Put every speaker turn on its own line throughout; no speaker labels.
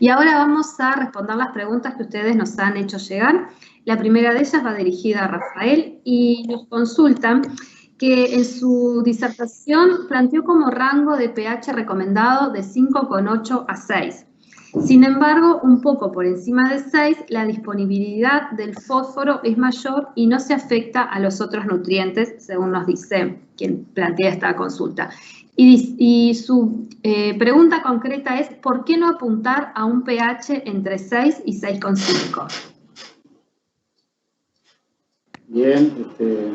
Y ahora vamos a responder las preguntas que ustedes nos han hecho llegar. La primera de ellas va dirigida a Rafael y nos consultan que en su disertación planteó como rango de pH recomendado de 5,8 a 6. Sin embargo, un poco por encima de 6, la disponibilidad del fósforo es mayor y no se afecta a los otros nutrientes, según nos dice quien plantea esta consulta. Y su pregunta concreta es, ¿por qué no apuntar a un pH entre 6 y 6,5?
Bien,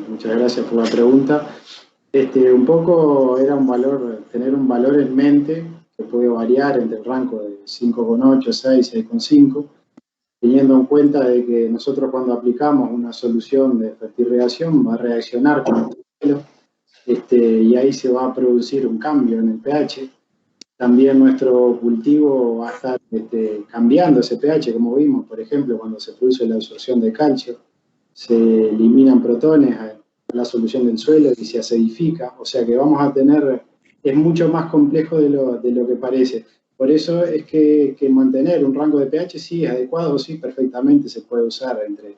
muchas gracias por la pregunta. Un poco era un valor, tener un valor en mente que puede variar entre el rango de 5,8, 6, 6,5, teniendo en cuenta de que nosotros cuando aplicamos una solución de fertirrigación va a reaccionar con el suelo, y ahí se va a producir un cambio en el pH. También nuestro cultivo va a estar cambiando ese pH, como vimos, por ejemplo, cuando se produce la absorción de calcio, se eliminan protones a la solución del suelo y se acidifica, o sea que vamos a tener, es mucho más complejo de lo que parece. Por eso es que mantener un rango de pH sí es adecuado, sí, perfectamente se puede usar entre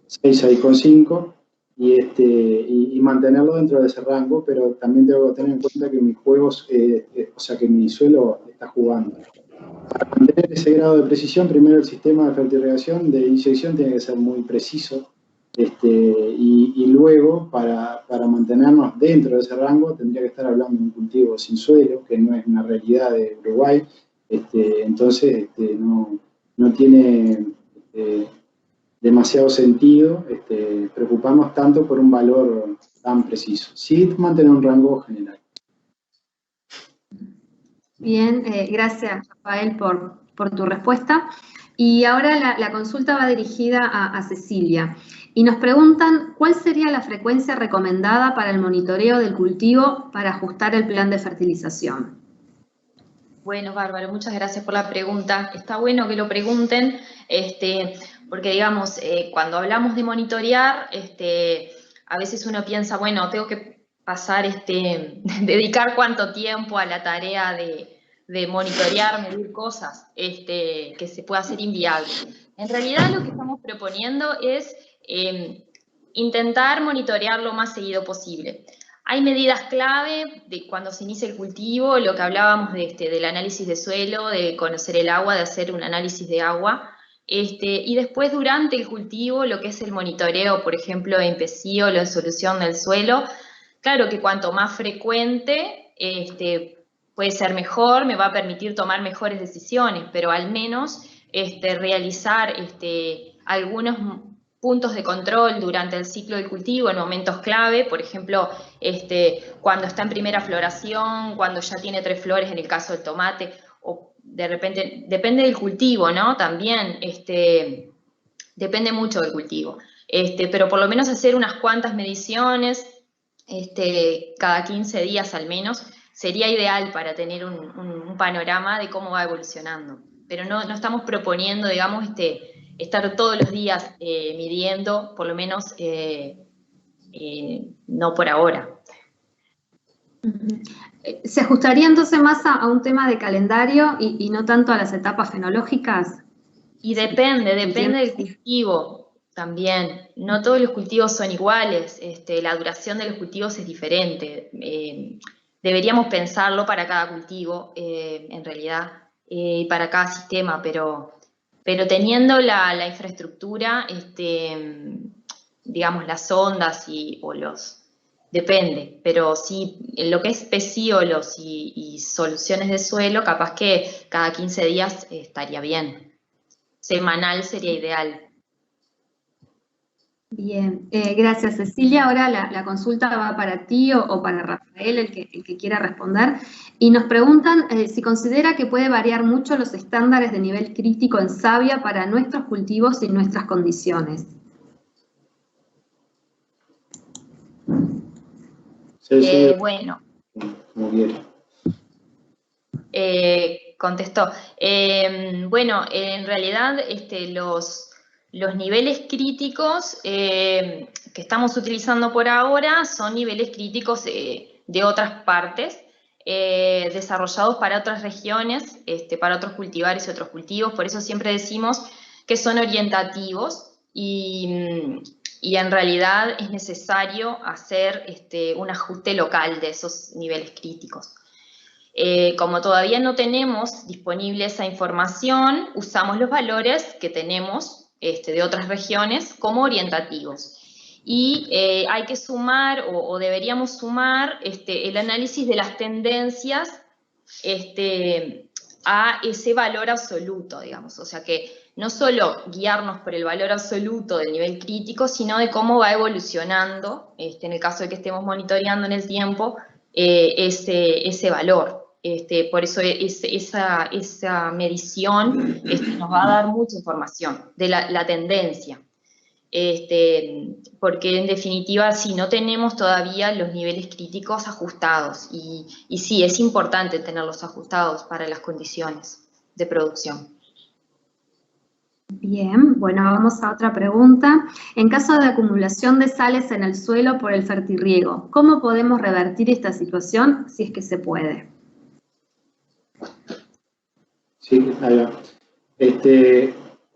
6 y 6,5 y mantenerlo dentro de ese rango, pero también tengo que tener en cuenta que mis juegos, o sea que mi suelo está jugando. Para mantener ese grado de precisión, primero el sistema de fertirrigación de inyección tiene que ser muy preciso, y luego para mantenernos dentro de ese rango tendría que estar hablando de un cultivo sin suelo, que no es una realidad de Uruguay, entonces no tiene demasiado sentido preocuparnos tanto por un valor tan preciso. Sí mantener un rango general.
Bien, gracias Rafael por tu respuesta. Y ahora la consulta va dirigida a Cecilia. Y nos preguntan, ¿cuál sería la frecuencia recomendada para el monitoreo del cultivo para ajustar el plan de fertilización?
Bueno, Bárbaro, muchas gracias por la pregunta. Está bueno que lo pregunten, porque digamos, cuando hablamos de monitorear, a veces uno piensa, bueno, tengo que pasar, dedicar cuánto tiempo a la tarea de monitorear, medir cosas, que se puede hacer inviable. En realidad lo que estamos proponiendo es intentar monitorear lo más seguido posible. Hay medidas clave de cuando se inicia el cultivo, lo que hablábamos del análisis de suelo, de conocer el agua, de hacer un análisis de agua, y después durante el cultivo lo que es el monitoreo, por ejemplo, en pecíolo, en solución del suelo. Claro que cuanto más frecuente, puede ser mejor, me va a permitir tomar mejores decisiones, pero al menos realizar algunos puntos de control durante el ciclo del cultivo en momentos clave, por ejemplo, cuando está en primera floración, cuando ya tiene 3 flores en el caso del tomate, o de repente, depende del cultivo, ¿no? También depende mucho del cultivo, pero por lo menos hacer unas cuantas mediciones, cada 15 días al menos, sería ideal para tener un panorama de cómo va evolucionando. Pero no estamos proponiendo, digamos, estar todos los días midiendo, por lo menos no por ahora.
¿Se ajustaría entonces más a un tema de calendario y no tanto a las etapas fenológicas?
Y depende del cultivo también. No todos los cultivos son iguales, la duración de los cultivos es diferente. Deberíamos pensarlo para cada cultivo, en realidad, y para cada sistema, pero teniendo la infraestructura, digamos, las ondas depende, pero sí, en lo que es pecíolos y soluciones de suelo, capaz que cada 15 días estaría bien. Semanal sería ideal.
Bien, gracias Cecilia. Ahora la consulta va para ti o para Rafael, el que quiera responder. Y nos preguntan si considera que puede variar mucho los estándares de nivel crítico en savia para nuestros cultivos y nuestras condiciones.
Sí.
Bueno.
Muy bien.
Contestó. Bueno, en realidad los niveles críticos que estamos utilizando por ahora son niveles críticos de otras partes. desarrollados para otras regiones, para otros cultivares y otros cultivos. Por eso siempre decimos que son orientativos y en realidad es necesario hacer un ajuste local de esos niveles críticos. Como todavía no tenemos disponible esa información, usamos los valores que tenemos de otras regiones como orientativos. Y hay que sumar, o deberíamos sumar, el análisis de las tendencias a ese valor absoluto, digamos. O sea que no solo guiarnos por el valor absoluto del nivel crítico, sino de cómo va evolucionando, en el caso de que estemos monitoreando en el tiempo, ese valor. Por eso esa medición nos va a dar mucha información de la tendencia. Porque en definitiva si no tenemos todavía los niveles críticos ajustados y sí, es importante tenerlos ajustados para las condiciones de producción.
Bien, bueno, vamos a otra pregunta. En caso de acumulación de sales en el suelo por el fertirriego, ¿cómo podemos revertir esta situación si es que se puede?
Sí, ahí va.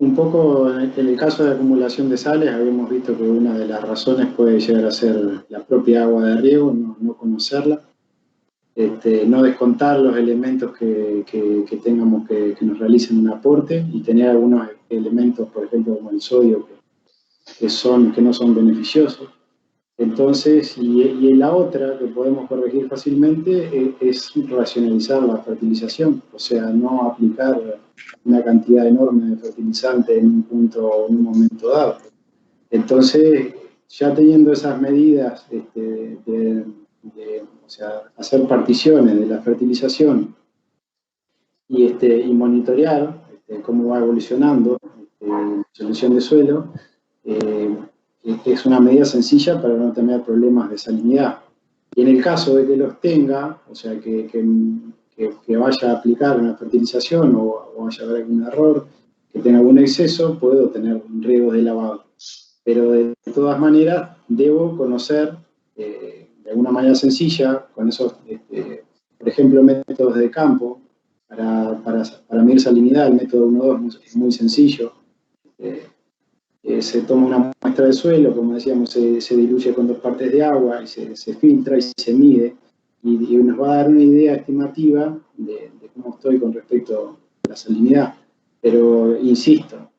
Un poco en el caso de acumulación de sales, habíamos visto que una de las razones puede llegar a ser la propia agua de riego, no conocerla, no descontar los elementos que tengamos que nos realicen un aporte y tener algunos elementos, por ejemplo, como el sodio, que no son beneficiosos. Entonces, y la otra que podemos corregir fácilmente es racionalizar la fertilización, o sea, no aplicar una cantidad enorme de fertilizante en un punto o en un momento dado. Entonces, ya teniendo esas medidas o sea, hacer particiones de la fertilización y monitorear cómo va evolucionando la solución de suelo, es una medida sencilla para no tener problemas de salinidad. Y en el caso de que los tenga, o sea, que vaya a aplicar una fertilización o vaya a haber algún error, que tenga algún exceso, puedo tener riegos de lavado. Pero de todas maneras, debo conocer de alguna manera sencilla, con esos, por ejemplo, métodos de campo, para medir salinidad, el método 1-2 es muy sencillo. Se toma una muestra de suelo, como decíamos, se diluye con 2 partes de agua y se filtra y se mide y nos va a dar una idea estimativa de cómo estoy con respecto a la salinidad. Pero insisto,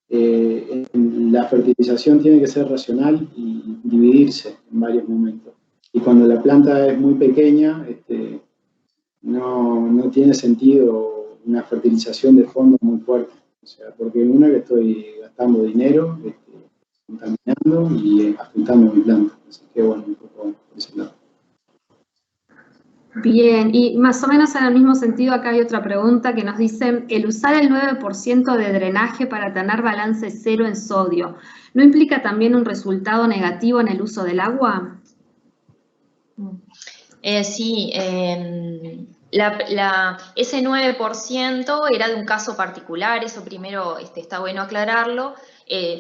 la fertilización tiene que ser racional y dividirse en varios momentos. Y cuando la planta es muy pequeña, no tiene sentido una fertilización de fondo muy fuerte. O sea, porque en una que estoy gastando dinero, contaminando y afectando mi planta. Así que bueno, un poco por ese lado.
Bien, y más o menos en el mismo sentido, acá hay otra pregunta que nos dice, el usar el 9% de drenaje para tener balance cero en sodio, ¿no implica también un resultado negativo en el uso del agua?
Sí, ese 9% era de un caso particular, eso primero está bueno aclararlo.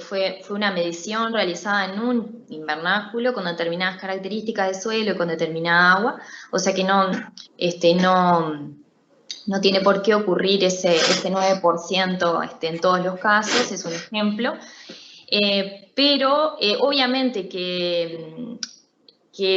Fue una medición realizada en un invernáculo con determinadas características de suelo y con determinada agua, o sea que no tiene por qué ocurrir ese 9% en todos los casos, es un ejemplo. Pero obviamente que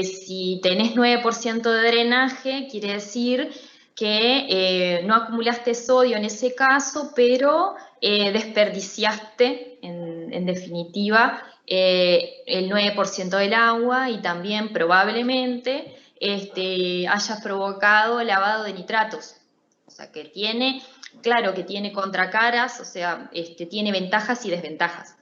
si tenés 9% de drenaje, quiere decir que no acumulaste sodio en ese caso, pero desperdiciaste, en definitiva, el 9% del agua y también probablemente hayas provocado lavado de nitratos. O sea, que claro que tiene contracaras, o sea, tiene ventajas y desventajas.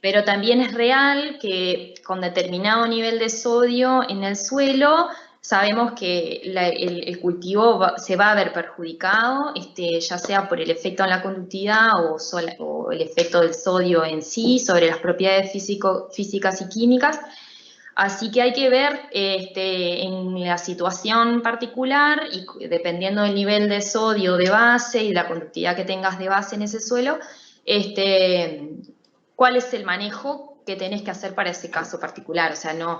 Pero también es real que con determinado nivel de sodio en el suelo sabemos que el cultivo se va a ver perjudicado, ya sea por el efecto en la conductividad o el efecto del sodio en sí sobre las propiedades físicas y químicas. Así que hay que ver en la situación particular y dependiendo del nivel de sodio de base y la conductividad que tengas de base en ese suelo, cuál es el manejo que tenés que hacer para ese caso particular. O sea, no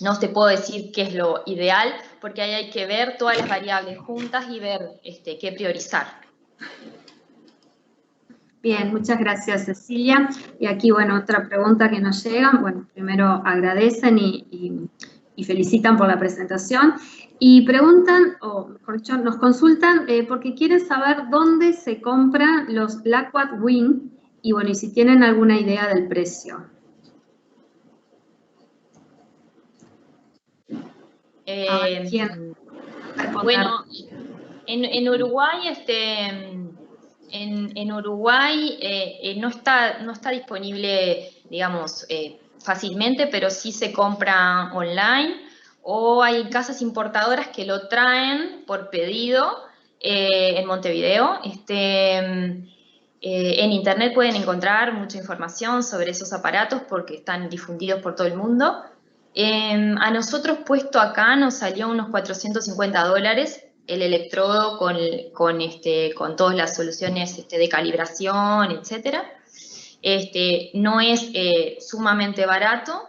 no te puedo decir qué es lo ideal, porque ahí hay que ver todas las variables juntas y ver qué priorizar.
Bien, muchas gracias, Cecilia. Y aquí, bueno, otra pregunta que nos llega. Bueno, primero agradecen y felicitan por la presentación. Y preguntan, o mejor dicho, nos consultan porque quieren saber dónde se compran los Laquat Wing y, bueno, y si tienen alguna idea del precio.
Bueno, en Uruguay, en Uruguay no está disponible, digamos, fácilmente, pero sí se compra online, o hay casas importadoras que lo traen por pedido en Montevideo. En internet pueden encontrar mucha información sobre esos aparatos porque están difundidos por todo el mundo. A nosotros puesto acá nos salió unos $450 el electrodo con todas las soluciones de calibración, etc. No es sumamente barato,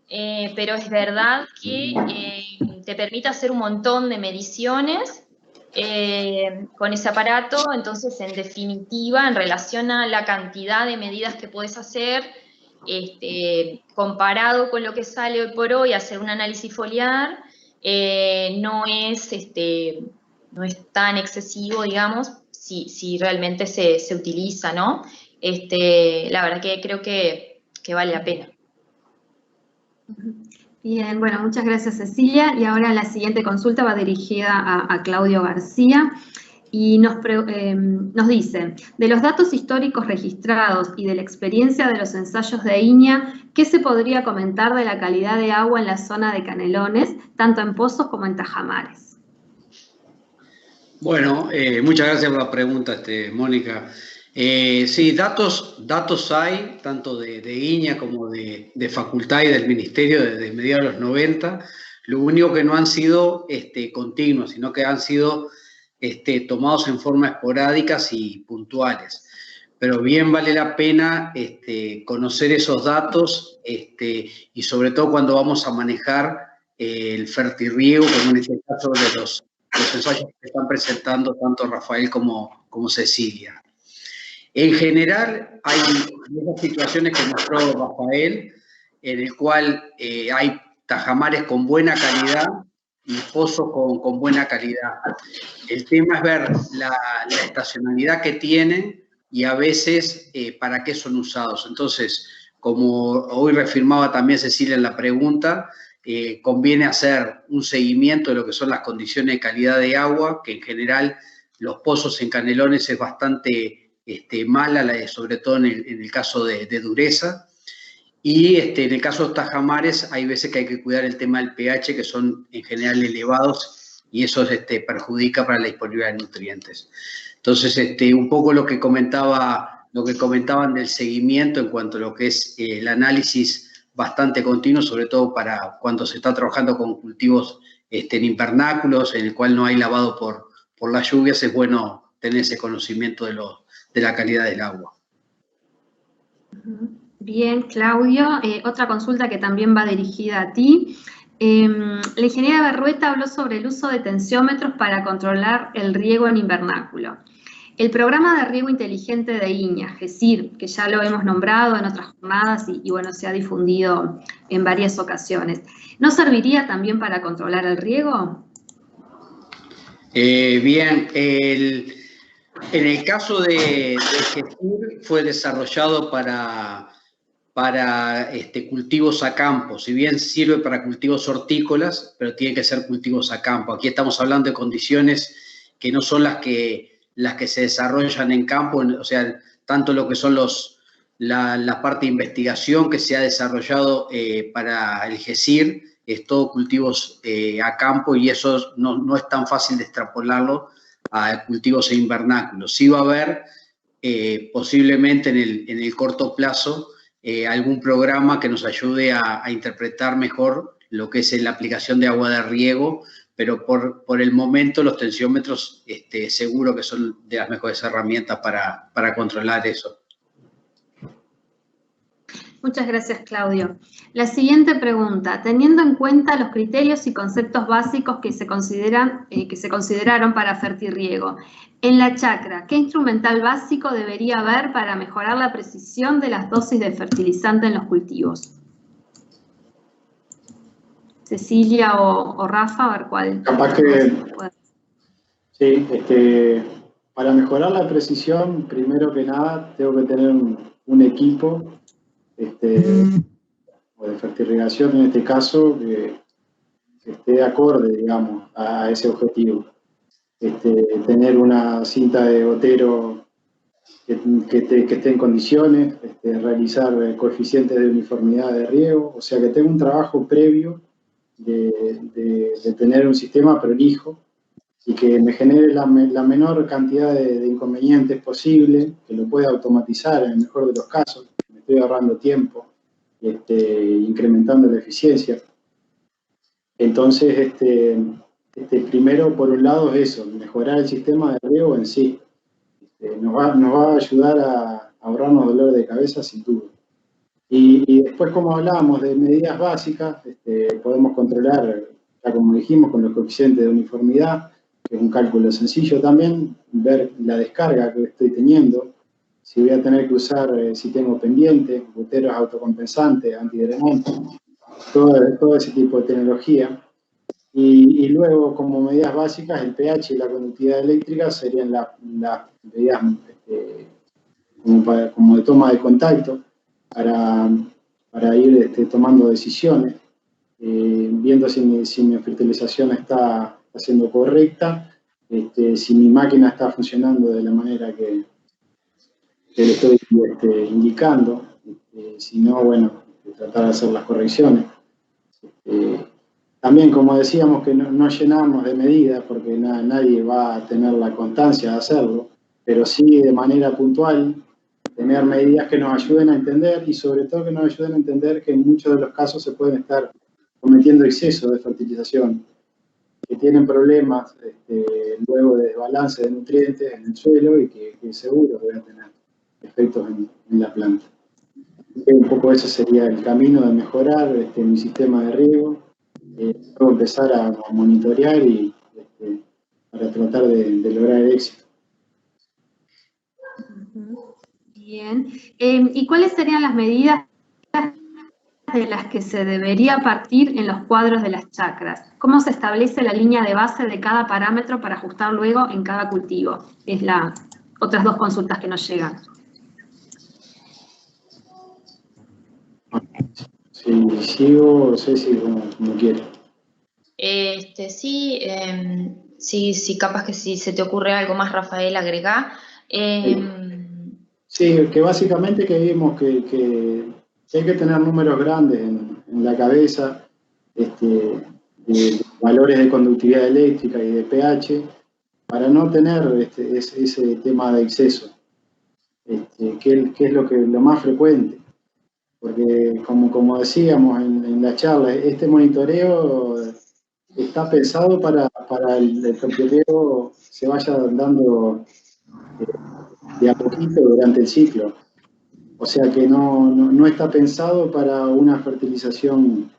pero es verdad que te permite hacer un montón de mediciones con ese aparato. Entonces, en definitiva, en relación a la cantidad de medidas que puedes hacer, comparado con lo que sale hoy por hoy, hacer un análisis foliar, no es tan excesivo, digamos, si realmente se utiliza, ¿no? La verdad que creo que vale la pena.
Bien, bueno, muchas gracias, Cecilia. Y ahora la siguiente consulta va dirigida a Claudio García y nos dice, de los datos históricos registrados y de la experiencia de los ensayos de INIA, ¿qué se podría comentar de la calidad de agua en la zona de Canelones, tanto en pozos como en tajamares?
Bueno, muchas gracias por la pregunta, Mónica. Sí, datos hay, tanto de INIA como de facultad y del Ministerio desde mediados de los 90. Lo único que no han sido continuos, sino que han sido tomados en forma esporádicas y puntuales. Pero bien vale la pena conocer esos datos y sobre todo cuando vamos a manejar el fertirriego, como en este caso de los ensayos que están presentando tanto Rafael como Cecilia. En general, hay esas situaciones que mostró Rafael, en el cual hay tajamares con buena calidad y pozos con buena calidad. El tema es ver la estacionalidad que tienen y a veces para qué son usados. Entonces, como hoy reafirmaba también Cecilia en la pregunta, conviene hacer un seguimiento de lo que son las condiciones de calidad de agua, que en general los pozos en Canelones es bastante mala, sobre todo en el caso de dureza. Y en el caso de los tajamares hay veces que hay que cuidar el tema del pH, que son en general elevados, y eso perjudica para la disponibilidad de nutrientes. Entonces, un poco lo que comentaban del seguimiento en cuanto a lo que es el análisis bastante continuo, sobre todo para cuando se está trabajando con cultivos en invernáculos, en el cual no hay lavado por las lluvias, es bueno tener ese conocimiento de la calidad del agua.
Bien, Claudio. Otra consulta que también va dirigida a ti. La ingeniera Berrueta habló sobre el uso de tensiómetros para controlar el riego en invernáculo. El programa de riego inteligente de INIA, GESIR, que ya lo hemos nombrado en otras jornadas y bueno, se ha difundido en varias ocasiones, ¿no serviría también para controlar el riego?
Bien, en el caso de GESIR fue desarrollado para cultivos a campo, si bien sirve para cultivos hortícolas, pero tiene que ser cultivos a campo. Aquí estamos hablando de condiciones que no son las que se desarrollan en campo, o sea, tanto lo que son la parte de investigación que se ha desarrollado para el GESIR, es todo cultivos a campo, y eso no es tan fácil de extrapolarlo a cultivos en invernáculos. Sí va a haber posiblemente en el corto plazo algún programa que nos ayude a interpretar mejor lo que es la aplicación de agua de riego, pero por el momento los tensiómetros seguro que son de las mejores herramientas para controlar eso.
Muchas gracias, Claudio. La siguiente pregunta. Teniendo en cuenta los criterios y conceptos básicos que se consideraron para fertirriego, en la chacra, ¿qué instrumental básico debería haber para mejorar la precisión de las dosis de fertilizante en los cultivos? Cecilia o Rafa, a ver cuál.
Capaz que, sí, para mejorar la precisión, primero que nada, tengo que tener un equipo o de fertirrigación, en este caso, que esté acorde, digamos, a ese objetivo. Tener una cinta de gotero que esté en condiciones, realizar coeficientes de uniformidad de riego, o sea, que tenga un trabajo previo de tener un sistema prolijo y que me genere la menor cantidad de inconvenientes posible, que lo pueda automatizar en el mejor de los casos, me estoy ahorrando tiempo, incrementando la eficiencia. Entonces, primero, por un lado, es eso, mejorar el sistema de riego en sí. Nos va a ayudar a ahorrarnos dolor de cabeza, sin duda. Y después, como hablábamos de medidas básicas, podemos controlar, ya como dijimos, con los coeficientes de uniformidad, que es un cálculo sencillo también, ver la descarga que estoy teniendo, si voy a tener que usar, si tengo pendiente, goteros autocompensantes, antidrenantes, todo ese tipo de tecnología. Y luego, como medidas básicas, el pH y la conductividad eléctrica serían las medidas como de toma de contacto para ir tomando decisiones, viendo si mi fertilización está siendo correcta, si mi máquina está funcionando de la manera que le estoy indicando, si no, bueno, tratar de hacer las correcciones. También, como decíamos, que no llenamos de medidas, porque nadie va a tener la constancia de hacerlo, pero sí de manera puntual, tener medidas que nos ayuden a entender y sobre todo que nos ayuden a entender que en muchos de los casos se pueden estar cometiendo exceso de fertilización, que tienen problemas luego de desbalance de nutrientes en el suelo y que seguro van a tener efectos en la planta. Un poco ese sería el camino de mejorar mi sistema de riego. Luego empezar a monitorear y para tratar de lograr el éxito.
Bien. ¿Y cuáles serían las medidas de las que se debería partir en los cuadros de las chacras? ¿Cómo se establece la línea de base de cada parámetro para ajustar luego en cada cultivo? Es las otras dos consultas que nos llegan.
Si sigo, Ceci, como quiere.
Sí, capaz que si se te ocurre algo más, Rafael, agregá.
Sí, que básicamente que vimos que hay que tener números grandes en la cabeza, de valores de conductividad eléctrica y de pH, para no tener ese tema de exceso, que es lo más frecuente. Porque como decíamos en la charla, este monitoreo está pensado para el fertilero se vaya dando de a poquito durante el ciclo. O sea que no está pensado para una fertilización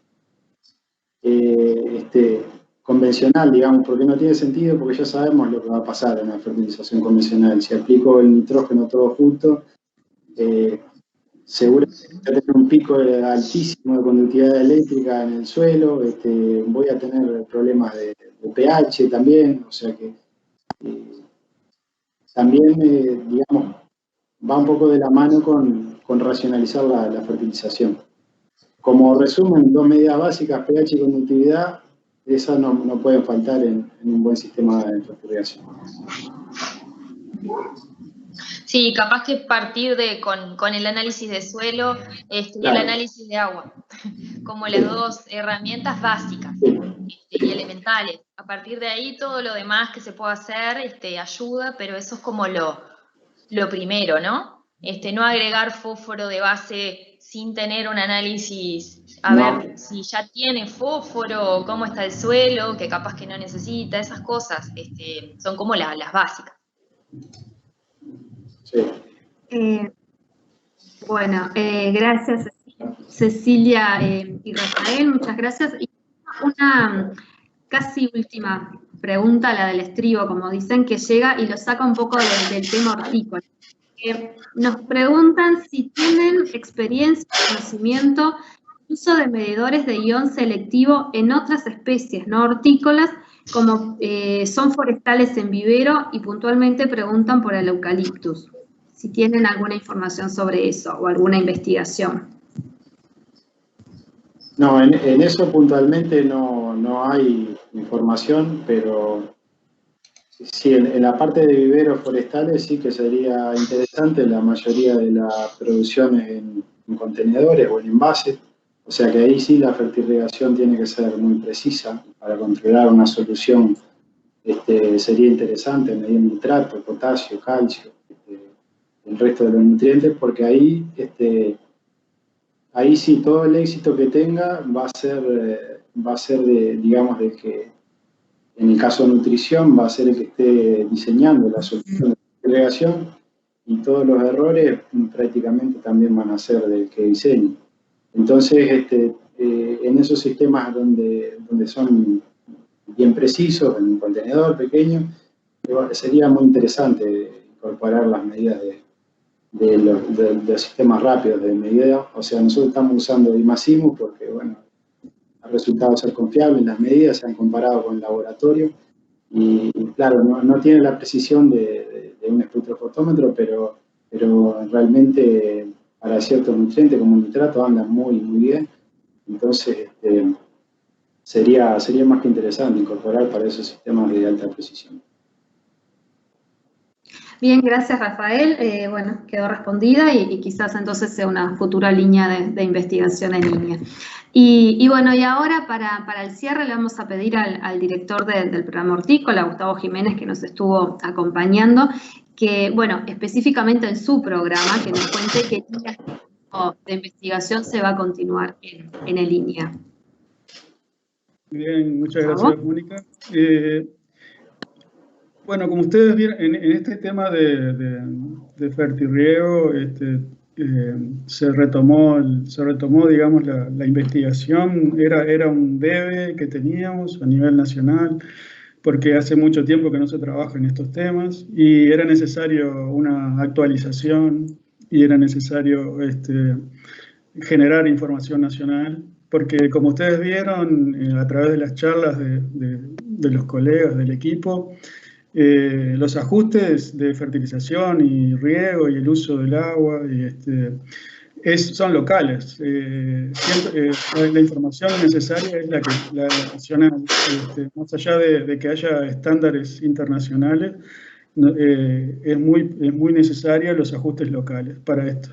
convencional, digamos, porque no tiene sentido, porque ya sabemos lo que va a pasar en la fertilización convencional. Si aplico el nitrógeno todo junto, seguramente voy a tener un pico altísimo de conductividad eléctrica en el suelo, voy a tener problemas de pH también, o sea que también, digamos, va un poco de la mano con racionalizar la fertilización. Como resumen, dos medidas básicas, pH y conductividad, esas no pueden faltar en un buen sistema de fertilización.
Sí, capaz que partir con el análisis de suelo y el análisis de agua, como las dos herramientas básicas y elementales. A partir de ahí todo lo demás que se pueda hacer ayuda, pero eso es como lo primero, ¿no? No agregar fósforo de base sin tener un análisis, ver si ya tiene fósforo, cómo está el suelo, que capaz que no necesita, esas cosas son como las básicas.
Sí.
Bueno, gracias, Cecilia y Rafael, muchas gracias. Y una casi última pregunta, la del estribo, como dicen, que llega y lo saca un poco del tema hortícola. Nos preguntan si tienen experiencia y conocimiento del uso de medidores de ion selectivo en otras especies no hortícolas, como son forestales en vivero, y puntualmente preguntan por el eucaliptus. Si tienen alguna información sobre eso o alguna investigación.
No, en eso puntualmente no hay información, pero sí, en la parte de viveros forestales sí que sería interesante. La mayoría de las producciones en contenedores o en envases, o sea que ahí sí la fertirrigación tiene que ser muy precisa para controlar una solución. Sería interesante medir nitrato, potasio, calcio, el resto de los nutrientes, porque ahí sí todo el éxito que tenga va a ser digamos, de que en el caso de nutrición va a ser el que esté diseñando la solución de segregación, y todos los errores prácticamente también van a ser del que diseñe. Entonces, en esos sistemas donde son bien precisos, en un contenedor pequeño, sería muy interesante incorporar las medidas de los sistemas rápidos de medida. O sea, nosotros estamos usando IMAXIMUS porque, bueno, ha resultado ser confiable en las medidas, se han comparado con el laboratorio, y claro, no tiene la precisión de un espectrofotómetro, pero realmente para ciertos nutrientes como el nitrato andan muy bien. Entonces sería más que interesante incorporar para esos sistemas de alta precisión.
Bien, gracias Rafael. Bueno, quedó respondida y quizás entonces sea una futura línea de investigación en línea. Y bueno, y ahora para el cierre le vamos a pedir al director del programa hortícola, Gustavo Jiménez, que nos estuvo acompañando, que, bueno, específicamente en su programa, que nos cuente qué líneas de investigación se va a continuar en línea.
Bien, muchas gracias, Mónica. Bueno, como ustedes vieron, en este tema de fertirriego, se retomó, digamos, la investigación. Era un debe que teníamos a nivel nacional, porque hace mucho tiempo que no se trabaja en estos temas, y era necesario una actualización, y era necesario generar información nacional, porque como ustedes vieron a través de las charlas de los colegas del equipo, los ajustes de fertilización y riego y el uso del agua son locales. La información necesaria es la nacional. Más allá de que haya estándares internacionales, es muy necesaria los ajustes locales para esto,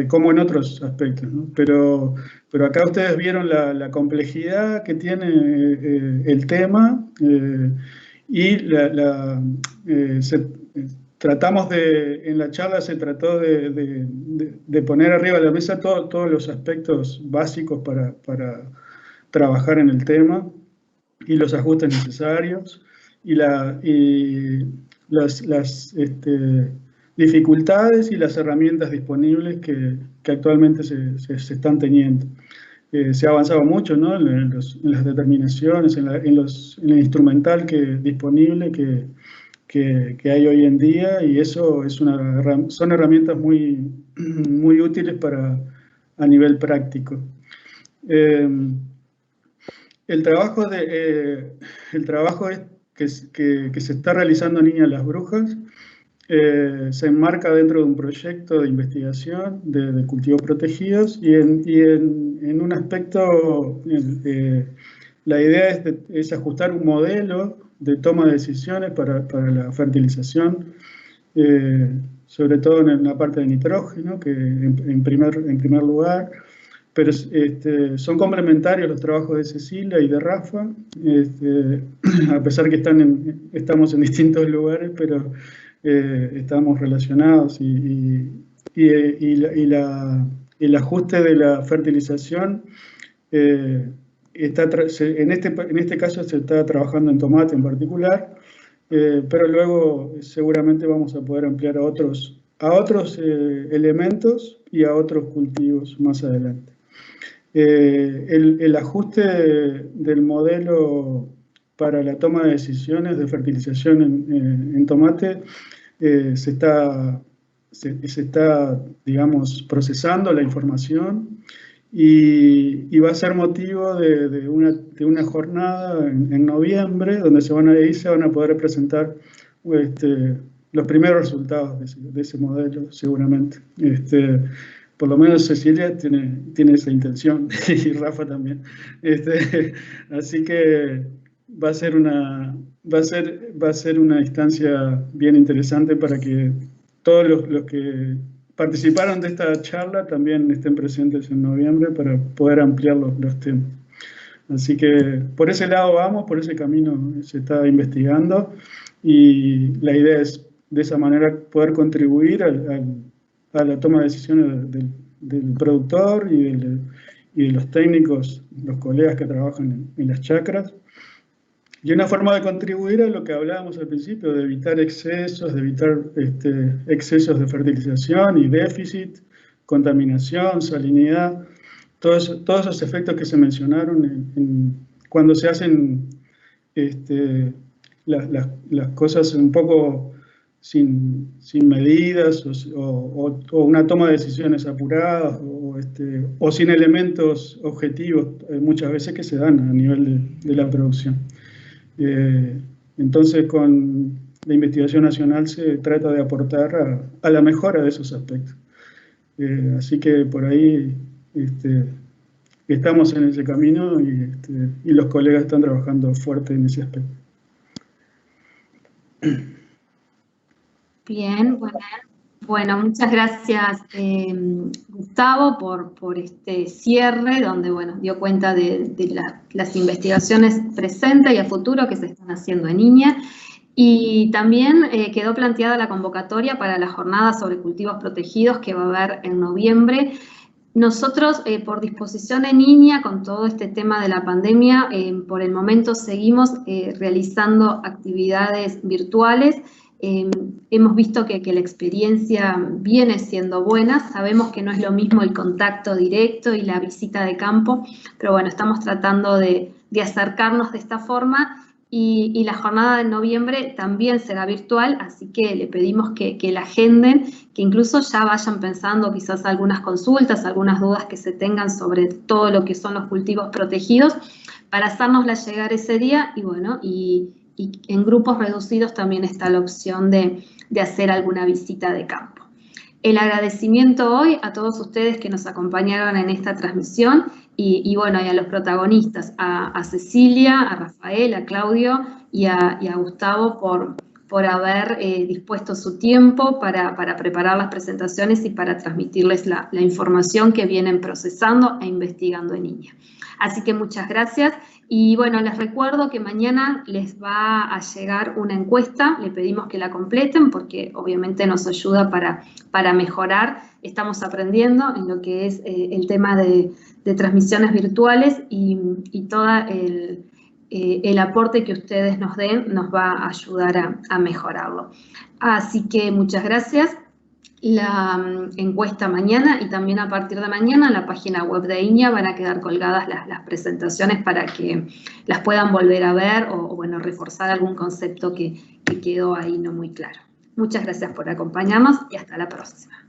como en otros aspectos, ¿no? Pero acá ustedes vieron la complejidad que tiene el tema. Y tratamos en la charla se trató de poner arriba de la mesa todos los aspectos básicos para trabajar en el tema, y los ajustes necesarios, y las dificultades y las herramientas disponibles que actualmente se están teniendo. Se ha avanzado mucho, ¿no?, en las determinaciones, en el instrumental disponible que hay hoy en día, y eso son herramientas muy útiles a nivel práctico. El trabajo que se está realizando en Niñas Las Brujas se enmarca dentro de un proyecto de investigación de cultivos protegidos, y en un aspecto la idea es ajustar un modelo de toma de decisiones para la fertilización, sobre todo en la parte de nitrógeno, que en primer lugar, pero son complementarios los trabajos de Cecilia y de Rafa, a pesar que estamos en distintos lugares, pero estamos relacionados, y el ajuste de la fertilización en este caso se está trabajando en tomate en particular, pero luego seguramente vamos a poder ampliar a otros elementos y a otros cultivos más adelante. El ajuste del modelo para la toma de decisiones de fertilización en tomate se está, digamos, procesando la información y va a ser motivo de una jornada en noviembre donde se van a poder presentar los primeros resultados de ese modelo, seguramente. Por lo menos Cecilia tiene esa intención, y Rafa también. Así que va a ser una instancia bien interesante para que todos los que participaron de esta charla también estén presentes en noviembre para poder ampliar los temas. Así que por ese lado vamos, por ese camino se está investigando y la idea es de esa manera poder contribuir a la toma de decisiones del productor y de los técnicos, los colegas que trabajan en las chacras. Y una forma de contribuir a lo que hablábamos al principio, de evitar excesos, excesos de fertilización y déficit, contaminación, salinidad, todos esos efectos que se mencionaron cuando se hacen las cosas un poco sin medidas o una toma de decisiones apuradas o sin elementos objetivos, muchas veces que se dan a nivel de la producción. Entonces, con la investigación nacional se trata de aportar a la mejora de esos aspectos. Así que por ahí estamos en ese camino y los colegas están trabajando fuerte en ese aspecto.
Bien, bueno, muchas gracias Gustavo por este cierre donde dio cuenta de las investigaciones presentes y a futuro que se están haciendo en INIA. Y también quedó planteada la convocatoria para la jornada sobre cultivos protegidos que va a haber en noviembre. Nosotros, por disposición en INIA, con todo este tema de la pandemia, por el momento seguimos realizando actividades virtuales. Hemos visto que la experiencia viene siendo buena, sabemos que no es lo mismo el contacto directo y la visita de campo, pero bueno, estamos tratando de acercarnos de esta forma y la jornada de noviembre también será virtual, así que le pedimos que la agenden, que incluso ya vayan pensando quizás algunas consultas, algunas dudas que se tengan sobre todo lo que son los cultivos protegidos, para hacérnoslas llegar ese día y bueno, y en grupos reducidos también está la opción de hacer alguna visita de campo. El agradecimiento hoy a todos ustedes que nos acompañaron en esta transmisión y bueno, y a los protagonistas, a Cecilia, a Rafael, a Claudio y a Gustavo por haber dispuesto su tiempo para preparar las presentaciones y para transmitirles la información que vienen procesando e investigando en INIA. Así que muchas gracias y bueno, les recuerdo que mañana les va a llegar una encuesta, le pedimos que la completen porque obviamente nos ayuda para mejorar, estamos aprendiendo en lo que es el tema de transmisiones virtuales y todo el aporte que ustedes nos den nos va a ayudar a mejorarlo. Así que muchas gracias. La encuesta mañana y también a partir de mañana en la página web de INIA van a quedar colgadas las presentaciones para que las puedan volver a ver o bueno, reforzar algún concepto que quedó ahí no muy claro. Muchas gracias por acompañarnos y hasta la próxima.